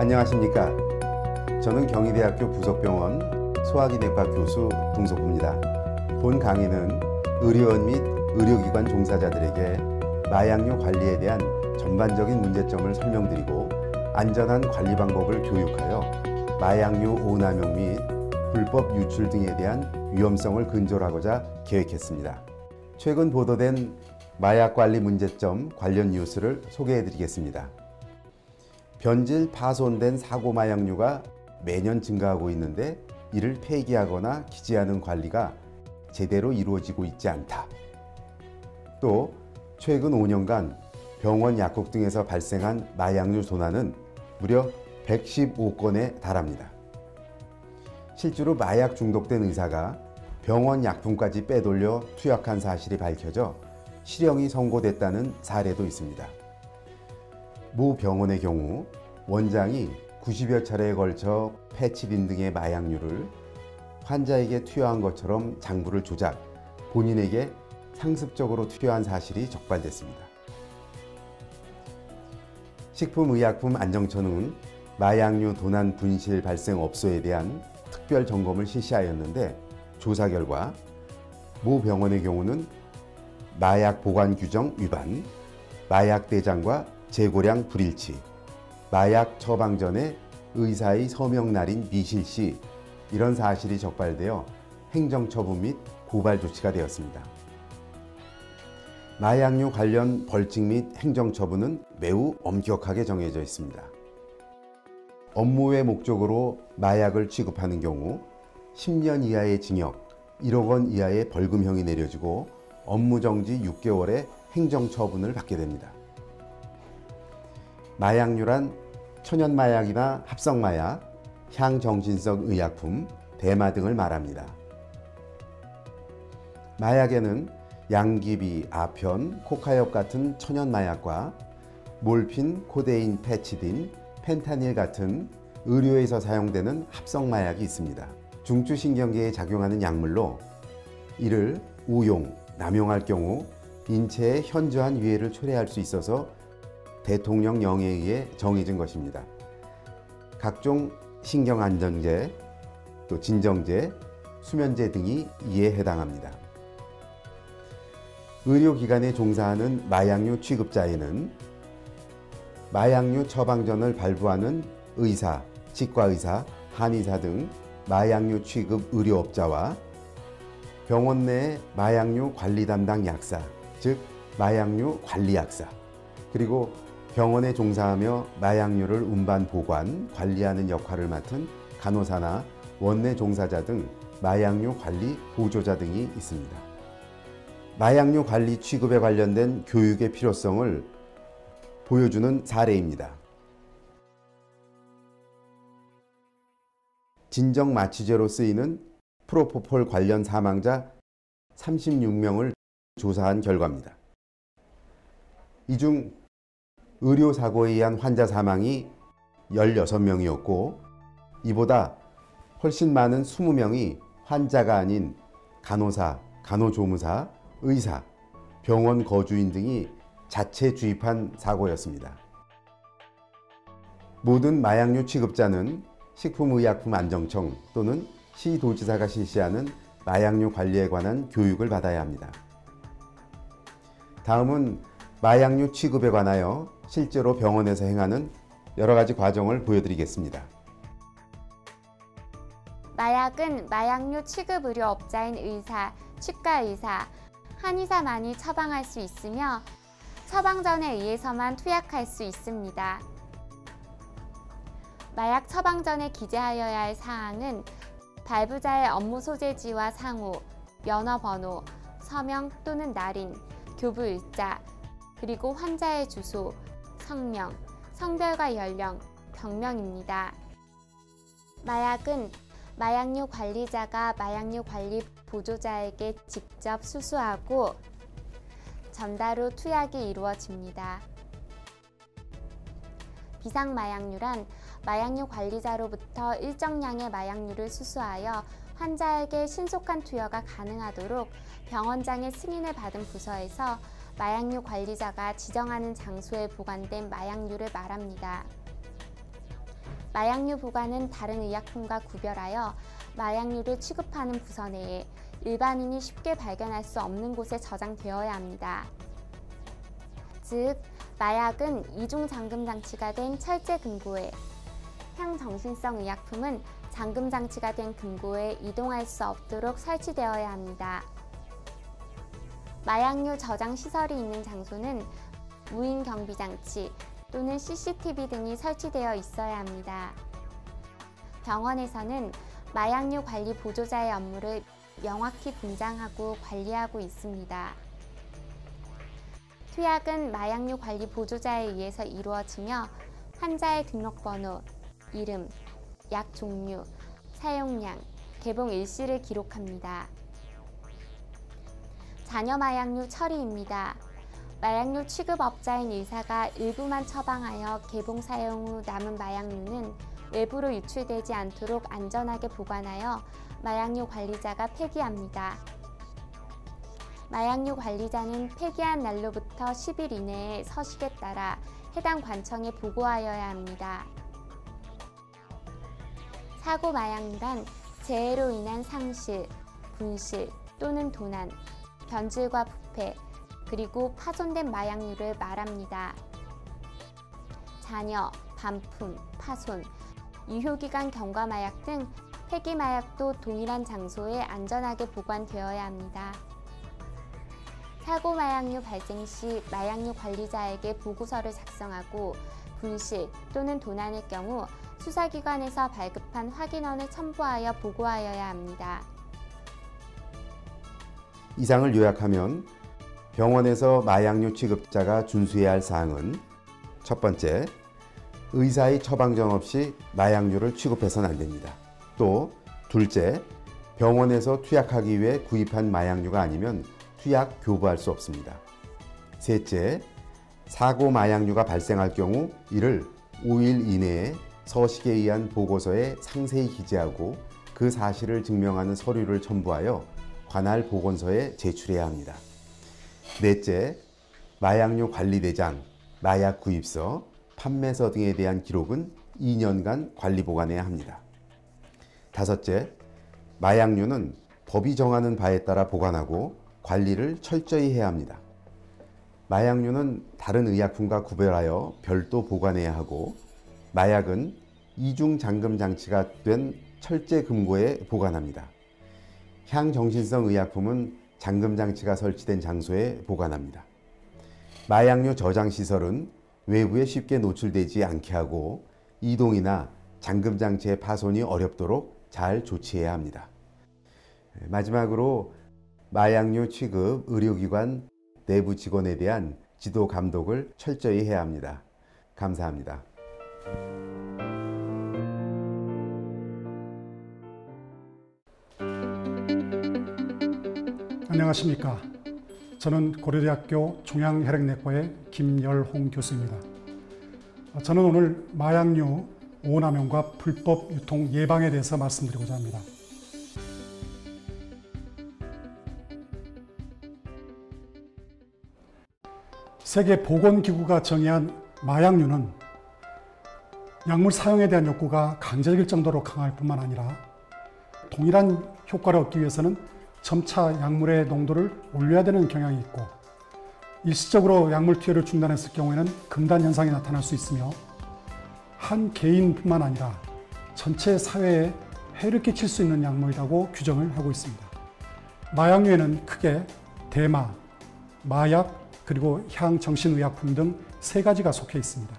안녕하십니까. 저는 경희대학교 부속병원 소화기내과 교수 동석구입니다. 본 강의는 의료원 및 의료기관 종사자들에게 마약류 관리에 대한 전반적인 문제점을 설명드리고 안전한 관리 방법을 교육하여 마약류 오남용 및 불법 유출 등에 대한 위험성을 근절하고자 계획했습니다. 최근 보도된 마약 관리 문제점 관련 뉴스를 소개해 드리겠습니다. 변질, 파손된 사고 마약류가 매년 증가하고 있는데 이를 폐기하거나 기재하는 관리가 제대로 이루어지고 있지 않다. 또 최근 5년간 병원, 약국 등에서 발생한 마약류 도난은 무려 115건에 달합니다. 실제로 마약 중독된 의사가 병원 약품까지 빼돌려 투약한 사실이 밝혀져 실형이 선고됐다는 사례도 있습니다. 모 병원의 경우 원장이 90여 차례에 걸쳐 페치딘 등의 마약류를 환자에게 투여한 것처럼 장부를 조작, 본인에게 상습적으로 투여한 사실이 적발됐습니다. 식품의약품안정처는 마약류 도난 분실 발생 업소에 대한 특별 점검을 실시하였는데 조사 결과 모 병원의 경우는 마약 보관 규정 위반, 마약 대장과 재고량 불일치, 마약 처방 전에 의사의 서명 날인 미실시 이런 사실이 적발되어 행정처분 및 고발 조치가 되었습니다. 마약류 관련 벌칙 및 행정처분은 매우 엄격하게 정해져 있습니다. 업무의 목적으로 마약을 취급하는 경우 10년 이하의 징역, 1억 원 이하의 벌금형이 내려지고 업무정지 6개월의 행정처분을 받게 됩니다. 마약류란 천연마약이나 합성마약, 향정신성 의약품, 대마 등을 말합니다. 마약에는 양귀비, 아편, 코카엽 같은 천연마약과 몰핀, 코데인, 페치딘, 펜타닐 같은 의료에서 사용되는 합성마약이 있습니다. 중추신경계에 작용하는 약물로 이를 우용, 남용할 경우 인체에 현저한 위해를 초래할 수 있어서 대통령령에 의해 정해진 것입니다. 각종 신경안정제, 또 진정제, 수면제 등이 이에 해당합니다. 의료기관에 종사하는 마약류 취급자에는 마약류 처방전을 발부하는 의사, 치과의사, 한의사 등 마약류 취급 의료업자와 병원 내 마약류 관리 담당 약사, 즉 마약류 관리약사, 그리고 병원에 종사하며 마약류를 운반, 보관, 관리하는 역할을 맡은 간호사나 원내 종사자 등 마약류 관리 보조자 등이 있습니다. 마약류 관리 취급에 관련된 교육의 필요성을 보여주는 사례입니다. 진정마취제로 쓰이는 프로포폴 관련 사망자 36명을 조사한 결과입니다. 이 중 의료사고에 의한 환자 사망이 16명이었고 이보다 훨씬 많은 20명이 환자가 아닌 간호사, 간호조무사, 의사, 병원 거주인 등이 자체 주입한 사고였습니다. 모든 마약류 취급자는 식품의약품안정청 또는 시도지사가 실시하는 마약류 관리에 관한 교육을 받아야 합니다. 다음은 마약류 취급에 관하여 실제로 병원에서 행하는 여러 가지 과정을 보여드리겠습니다. 마약은 마약류 취급 의료업자인 의사, 치과의사, 한의사만이 처방할 수 있으며 처방전에 의해서만 투약할 수 있습니다. 마약 처방전에 기재하여야 할 사항은 발부자의 업무 소재지와 상호, 면허번호, 서명 또는 날인, 교부일자, 그리고 환자의 주소, 성명, 성별과 연령, 병명입니다. 마약은 마약류 관리자가 마약류 관리 보조자에게 직접 수수하고 전달 후 투약이 이루어집니다. 비상마약류란 마약류 관리자로부터 일정량의 마약류를 수수하여 환자에게 신속한 투여가 가능하도록 병원장의 승인을 받은 부서에서 마약류 관리자가 지정하는 장소에 보관된 마약류를 말합니다. 마약류 보관은 다른 의약품과 구별하여 마약류를 취급하는 부서 내에 일반인이 쉽게 발견할 수 없는 곳에 저장되어야 합니다. 즉, 마약은 이중 잠금 장치가 된 철제 금고에, 향정신성 의약품은 잠금 장치가 된 금고에 이동할 수 없도록 설치되어야 합니다. 마약류 저장 시설이 있는 장소는 무인 경비 장치 또는 CCTV 등이 설치되어 있어야 합니다. 병원에서는 마약류 관리 보조자의 업무를 명확히 분장하고 관리하고 있습니다. 투약은 마약류 관리 보조자에 의해서 이루어지며 환자의 등록번호, 이름, 약 종류, 사용량, 개봉 일시를 기록합니다. 잔여 마약류 처리입니다. 마약류 취급업자인 의사가 일부만 처방하여 개봉 사용 후 남은 마약류는 외부로 유출되지 않도록 안전하게 보관하여 마약류 관리자가 폐기합니다. 마약류 관리자는 폐기한 날로부터 10일 이내에 서식에 따라 해당 관청에 보고하여야 합니다. 사고 마약류란 재해로 인한 상실, 분실 또는 도난, 변질과 부패, 그리고 파손된 마약류를 말합니다. 잔여, 반품, 파손, 유효기간 경과 마약 등 폐기 마약도 동일한 장소에 안전하게 보관되어야 합니다. 사고 마약류 발생 시 마약류 관리자에게 보고서를 작성하고 분실 또는 도난의 경우 수사기관에서 발급한 확인원을 첨부하여 보고하여야 합니다. 이상을 요약하면 병원에서 마약류 취급자가 준수해야 할 사항은 첫 번째, 의사의 처방전 없이 마약류를 취급해서는 안 됩니다. 또 둘째, 병원에서 투약하기 위해 구입한 마약류가 아니면 투약 교부할 수 없습니다. 셋째, 사고 마약류가 발생할 경우 이를 5일 이내에 서식에 의한 보고서에 상세히 기재하고 그 사실을 증명하는 서류를 첨부하여 관할 보건소에 제출해야 합니다. 넷째, 마약류 관리대장, 마약 구입서, 판매서 등에 대한 기록은 2년간 관리 보관해야 합니다. 다섯째, 마약류는 법이 정하는 바에 따라 보관하고 관리를 철저히 해야 합니다. 마약류는 다른 의약품과 구별하여 별도 보관해야 하고 마약은 이중 잠금 장치가 된 철제 금고에 보관합니다. 향정신성 의약품은 잠금 장치가 설치된 장소에 보관합니다. 마약류 저장 시설은 외부에 쉽게 노출되지 않게 하고 이동이나 잠금 장치의 파손이 어렵도록 잘 조치해야 합니다. 마지막으로 마약류 취급 의료기관 내부 직원에 대한 지도 감독을 철저히 해야 합니다. 감사합니다. 안녕하십니까. 저는 고려대학교 종양혈액내과의 김열홍 교수입니다. 저는 오늘 마약류 오남용과 불법 유통 예방에 대해서 말씀드리고자 합니다. 세계보건기구가 정의한 마약류는 약물 사용에 대한 욕구가 강제적일 정도로 강할 뿐만 아니라 동일한 효과를 얻기 위해서는 점차 약물의 농도를 올려야 되는 경향이 있고 일시적으로 약물 투여를 중단했을 경우에는 금단 현상이 나타날 수 있으며 한 개인뿐만 아니라 전체 사회에 해를 끼칠 수 있는 약물이라고 규정을 하고 있습니다. 마약류에는 크게 대마, 마약, 그리고 향정신의약품 등 세 가지가 속해 있습니다.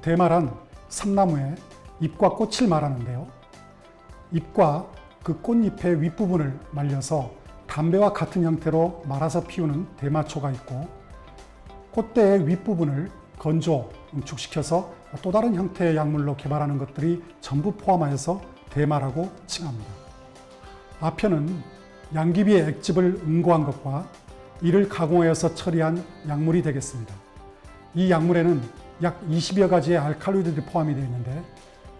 대마란 삼나무의 잎과 꽃을 말하는데요. 잎과 그 꽃잎의 윗부분을 말려서 담배와 같은 형태로 말아서 피우는 대마초가 있고 꽃대의 윗부분을 건조, 응축시켜서 또 다른 형태의 약물로 개발하는 것들이 전부 포함하여서 대마라고 칭합니다. 아편은 양귀비의 액즙을 응고한 것과 이를 가공하여서 처리한 약물이 되겠습니다. 이 약물에는 약 20여 가지의 알칼로이드들이 포함이 되어 있는데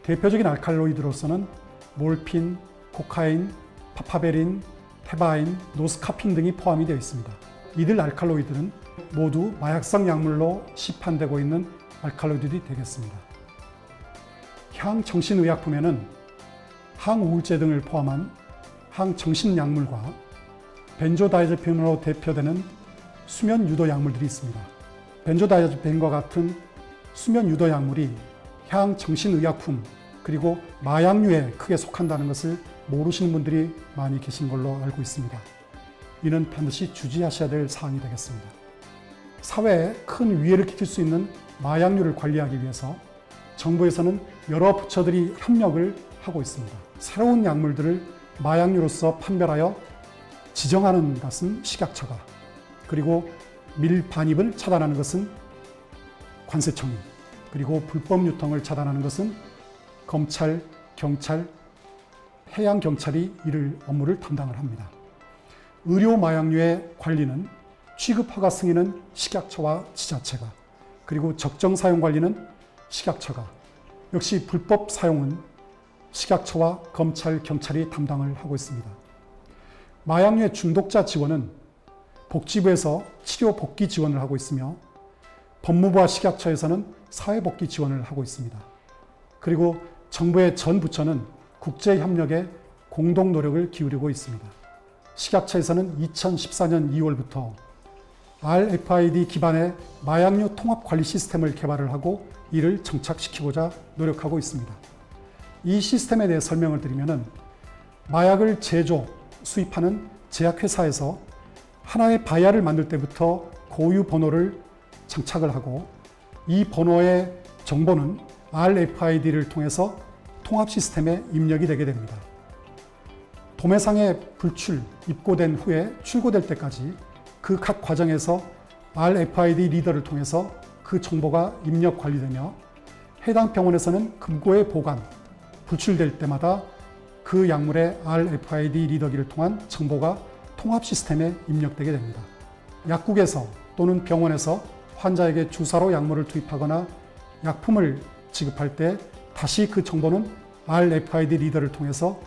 대표적인 알칼로이드로서는 몰핀, 코카인, 파파베린, 테바인, 노스카핀 등이 포함이 되어 있습니다. 이들 알칼로이드는 모두 마약성 약물로 시판되고 있는 알칼로이드들이 되겠습니다. 향정신의약품에는 항우울제 등을 포함한 항정신약물과 벤조다이아제핀으로 대표되는 수면유도 약물들이 있습니다. 벤조다이아제핀과 같은 수면유도 약물이 향정신의약품 그리고 마약류에 크게 속한다는 것을 모르시는 분들이 많이 계신 걸로 알고 있습니다. 이는 반드시 주의하셔야 될 사항이 되겠습니다. 사회에 큰 위해를 끼칠 수 있는 마약류를 관리하기 위해서 정부에서는 여러 부처들이 협력을 하고 있습니다. 새로운 약물들을 마약류로서 판별하여 지정하는 것은 식약처가, 그리고 밀반입을 차단하는 것은 관세청이, 그리고 불법 유통을 차단하는 것은 검찰, 경찰, 해양경찰이 이를 업무를 담당을 합니다. 의료 마약류의 관리는 취급 허가 승인은 식약처와 지자체가, 그리고 적정 사용 관리는 식약처가, 역시 불법 사용은 식약처와 검찰, 경찰이 담당을 하고 있습니다. 마약류의 중독자 지원은 복지부에서 치료 복귀 지원을 하고 있으며 법무부와 식약처에서는 사회복귀 지원을 하고 있습니다. 그리고 정부의 전 부처는 국제협력에 공동 노력을 기울이고 있습니다. 식약처에서는 2014년 2월부터 RFID 기반의 마약류 통합 관리 시스템을 개발을 하고 이를 정착시키고자 노력하고 있습니다. 이 시스템에 대해 설명을 드리면은 마약을 제조, 수입하는 제약회사에서 하나의 바이아를 만들 때부터 고유 번호를 장착을 하고 이 번호의 정보는 RFID를 통해서 통합 시스템에 입력이 되게 됩니다. 도매상에 불출, 입고된 후에 출고될 때까지 그 각 과정에서 RFID 리더를 통해서 그 정보가 입력 관리되며 해당 병원에서는 금고에 보관, 불출될 때마다 그 약물의 RFID 리더기를 통한 정보가 통합 시스템에 입력되게 됩니다. 약국에서 또는 병원에서 환자에게 주사로 약물을 투입하거나 약품을 지급할 때 다시 그 정보는 RFID 리더를 통해서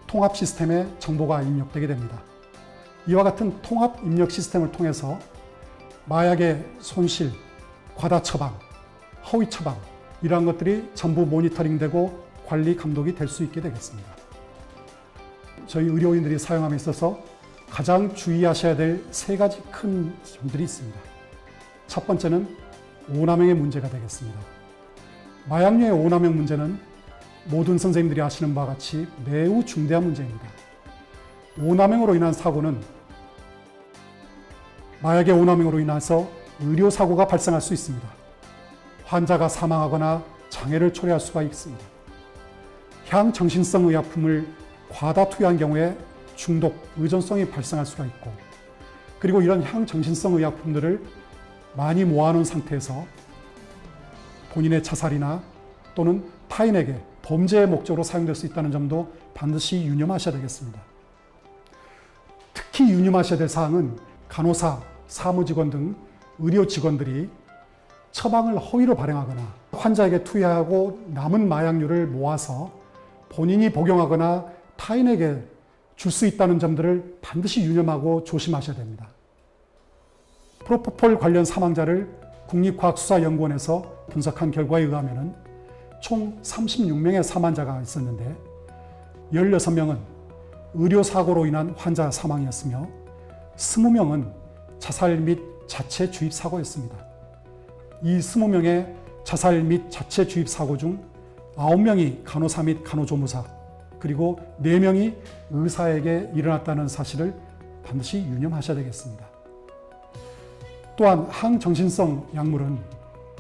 통합 시스템에 정보가 입력되게 됩니다. 이와 같은 통합 입력 시스템을 통해서 마약의 손실, 과다 처방, 허위 처방 이러한 것들이 전부 모니터링되고 관리 감독이 될 수 있게 되겠습니다. 저희 의료인들이 사용함에 있어서 가장 주의하셔야 될 세 가지 큰 점들이 있습니다. 첫 번째는 오남용의 문제가 되겠습니다. 마약류의 오남용 문제는 모든 선생님들이 아시는 바와 같이 매우 중대한 문제입니다. 오남용으로 인한 사고는 마약의 오남용으로 인해서 의료사고가 발생할 수 있습니다. 환자가 사망하거나 장애를 초래할 수가 있습니다. 향정신성 의약품을 과다 투여한 경우에 중독, 의존성이 발생할 수가 있고, 그리고 이런 향정신성 의약품들을 많이 모아놓은 상태에서 본인의 자살이나 또는 타인에게 범죄의 목적으로 사용될 수 있다는 점도 반드시 유념하셔야 되겠습니다. 특히 유념하셔야 될 사항은 간호사, 사무직원 등 의료 직원들이 처방을 허위로 발행하거나 환자에게 투여하고 남은 마약류를 모아서 본인이 복용하거나 타인에게 줄 수 있다는 점들을 반드시 유념하고 조심하셔야 됩니다. 프로포폴 관련 사망자를 국립과학수사연구원에서 분석한 결과에 의하면 총 36명의 사망자가 있었는데 16명은 의료사고로 인한 환자 사망이었으며 20명은 자살 및 자체 주입 사고였습니다. 이 20명의 자살 및 자체 주입 사고 중 9명이 간호사 및 간호조무사, 그리고 4명이 의사에게 일어났다는 사실을 반드시 유념하셔야 되겠습니다. 또한 항정신성 약물은,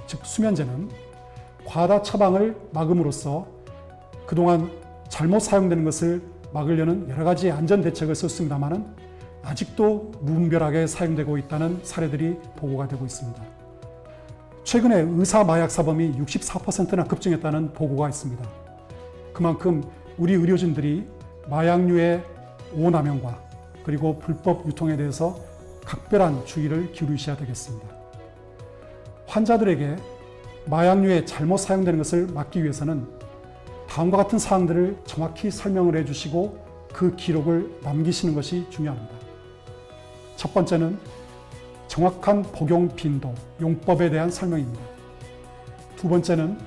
즉 수면제는 과다 처방을 막음으로써 그동안 잘못 사용되는 것을 막으려는 여러 가지 안전 대책을 썼습니다마는 아직도 무분별하게 사용되고 있다는 사례들이 보고가 되고 있습니다. 최근에 의사 마약 사범이 64%나 급증했다는 보고가 있습니다. 그만큼 우리 의료진들이 마약류의 오남용과 그리고 불법 유통에 대해서 각별한 주의를 기울이셔야 되겠습니다. 환자들에게 마약류에 잘못 사용되는 것을 막기 위해서는 다음과 같은 사항들을 정확히 설명을 해주시고 그 기록을 남기시는 것이 중요합니다. 첫 번째는 정확한 복용 빈도, 용법에 대한 설명입니다. 두 번째는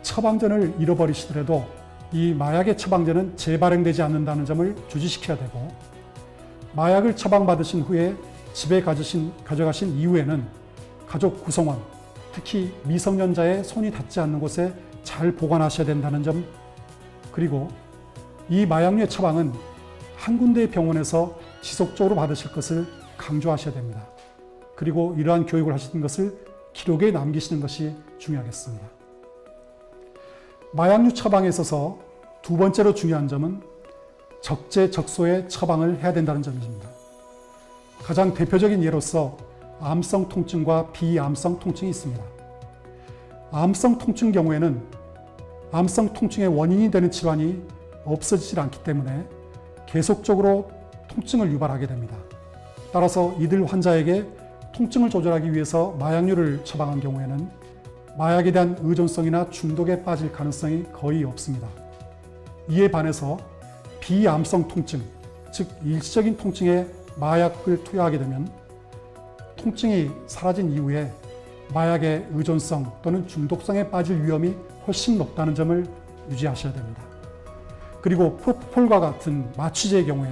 처방전을 잃어버리시더라도 이 마약의 처방전은 재발행되지 않는다는 점을 주지시켜야 되고, 마약을 처방받으신 후에 집에 가져가신 이후에는 가족 구성원, 특히 미성년자의 손이 닿지 않는 곳에 잘 보관하셔야 된다는 점, 그리고 이 마약류의 처방은 한 군데의 병원에서 지속적으로 받으실 것을 강조하셔야 됩니다. 그리고 이러한 교육을 하시는 것을 기록에 남기시는 것이 중요하겠습니다. 마약류 처방에 있어서 두 번째로 중요한 점은 적재적소에 처방을 해야 된다는 점입니다. 가장 대표적인 예로서 암성 통증과 비암성 통증이 있습니다. 암성 통증 경우에는 암성 통증의 원인이 되는 질환이 없어지질 않기 때문에 계속적으로 통증을 유발하게 됩니다. 따라서 이들 환자에게 통증을 조절하기 위해서 마약류를 처방한 경우에는 마약에 대한 의존성이나 중독에 빠질 가능성이 거의 없습니다. 이에 반해서 비암성 통증, 즉 일시적인 통증에 마약을 투여하게 되면 통증이 사라진 이후에 마약의 의존성 또는 중독성에 빠질 위험이 훨씬 높다는 점을 유지하셔야 됩니다. 그리고 프로포폴과 같은 마취제의 경우에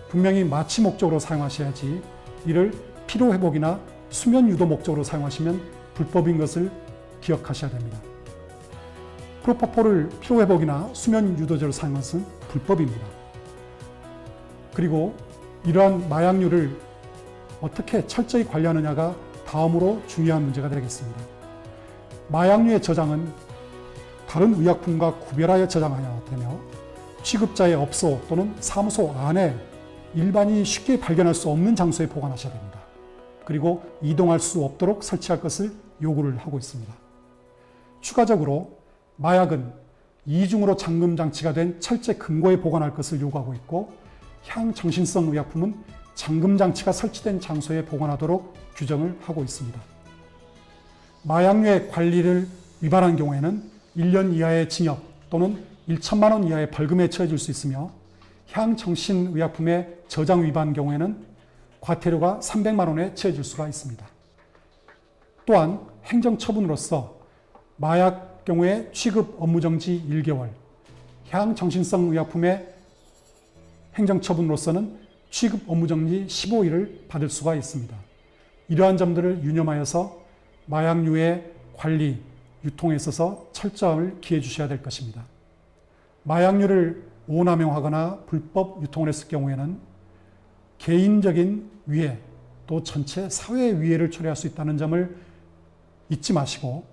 분명히 마취 목적으로 사용하셔야지 이를 피로회복이나 수면 유도 목적으로 사용하시면 불법인 것을 기억하셔야 됩니다. 프로포폴을 피로회복이나 수면 유도제로 사용하는 것은 불법입니다. 그리고 이러한 마약류를 어떻게 철저히 관리하느냐가 다음으로 중요한 문제가 되겠습니다. 마약류의 저장은 다른 의약품과 구별하여 저장해야 되며 취급자의 업소 또는 사무소 안에 일반인이 쉽게 발견할 수 없는 장소에 보관하셔야 됩니다. 그리고 이동할 수 없도록 설치할 것을 요구를 하고 있습니다. 추가적으로 마약은 이중으로 잠금 장치가 된 철제 금고에 보관할 것을 요구하고 있고, 향정신성 의약품은 잠금 장치가 설치된 장소에 보관하도록 규정을 하고 있습니다. 마약류의 관리를 위반한 경우에는 1년 이하의 징역 또는 1천만 원 이하의 벌금에 처해질 수 있으며, 향정신의약품의 저장 위반 경우에는 과태료가 300만 원에 처해질 수가 있습니다. 또한 행정처분으로서 마약 경우에 취급 업무정지 1개월, 향정신성 의약품의 행정처분으로서는 취급 업무정지 15일을 받을 수가 있습니다. 이러한 점들을 유념하여서 마약류의 관리, 유통에 있어서 철저함을 기해 주셔야 될 것입니다. 마약류를 오남용하거나 불법 유통을 했을 경우에는 개인적인 위해 또 전체 사회의 위해를 초래할 수 있다는 점을 잊지 마시고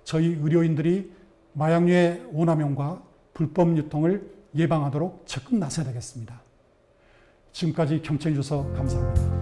저희 의료인들이 마약류의 오남용과 불법 유통을 예방하도록 적극 나서야 되겠습니다. 지금까지 경청해 주셔서 감사합니다.